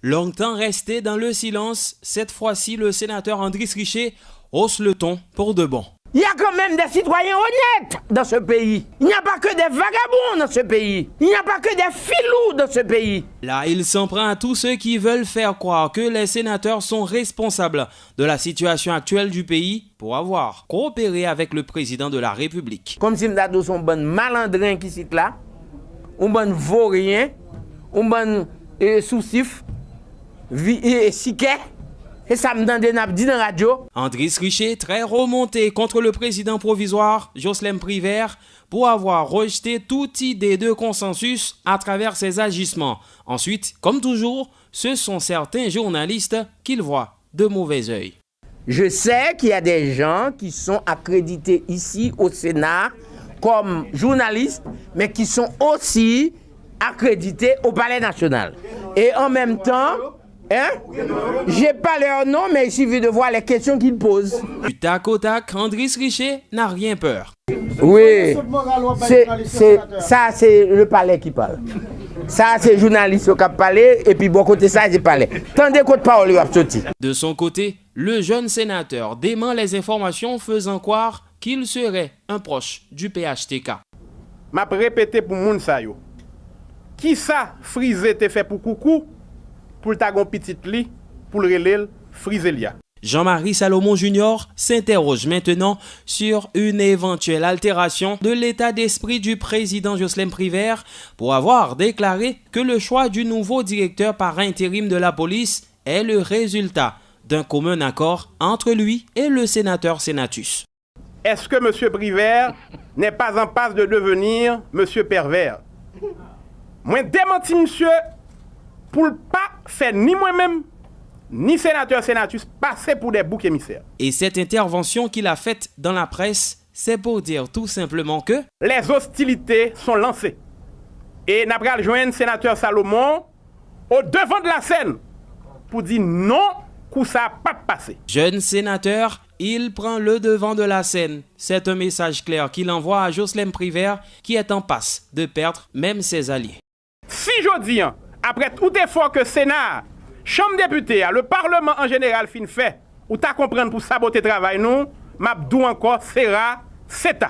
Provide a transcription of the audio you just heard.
Longtemps resté dans le silence, cette fois-ci, le sénateur Andris Richer hausse le ton pour de bon. Il y a quand même des citoyens honnêtes dans ce pays. Il n'y a pas que des vagabonds dans ce pays. Il n'y a pas que des filous dans ce pays. Là, il s'en prend à tous ceux qui veulent faire croire que les sénateurs sont responsables de la situation actuelle du pays pour avoir coopéré avec le président de la République. Comme si nous sommes bon malandrins qui sont là, ou bon vaurien, ou bon soucif, siquet. Et ça me donne des nappes dit dans la radio. Andris Richer, très remonté contre le président provisoire, Jocelyn Privert, pour avoir rejeté toute idée de consensus à travers ses agissements. Ensuite, comme toujours, ce sont certains journalistes qu'il voit de mauvais œil. Je sais qu'il y a des gens qui sont accrédités ici au Sénat comme journalistes, mais qui sont aussi accrédités au Palais national. Et en même temps, j'ai pas leur nom, mais il suffit de voir les questions qu'ils posent. Du tac au tac, Andris Richer n'a rien peur. Oui, ça c'est le palais qui parle. Ça c'est le journaliste qui parle, et puis bon côté ça c'est le palais. Tendez côté parole il va sortir. De son côté, le jeune sénateur dément les informations faisant croire qu'il serait un proche du PHTK. M'a répété pour moun sa yo. Qui ça frisé te fait pour coucou? Pour ta gon petite li, pour le relève, Friselia. Jean-Marie Salomon Jr. s'interroge maintenant sur une éventuelle altération de l'état d'esprit du président Jocelyn Privert pour avoir déclaré que le choix du nouveau directeur par intérim de la police est le résultat d'un commun accord entre lui et le sénateur-sénatus. Est-ce que M. Privert n'est pas en passe de devenir M. Pervers? Moi démenti monsieur pour ne pas faire ni moi-même, ni sénateur-sénatus passer pour des boucs émissaires. Et cette intervention qu'il a faite dans la presse, c'est pour dire tout simplement que les hostilités sont lancées. Et n'a pas rejoindre le sénateur Salomon au devant de la scène pour dire non, que ça n'a pas passé. Jeune sénateur, il prend le devant de la scène. C'est un message clair qu'il envoie à Jocelyn Privert qui est en passe de perdre même ses alliés. Si je dis, après tout effort que Sénat, Chambre députée, le Parlement en général fin fait, ou t'as comprendre pour saboter le travail, nous, m'abdou encore, sera, c'est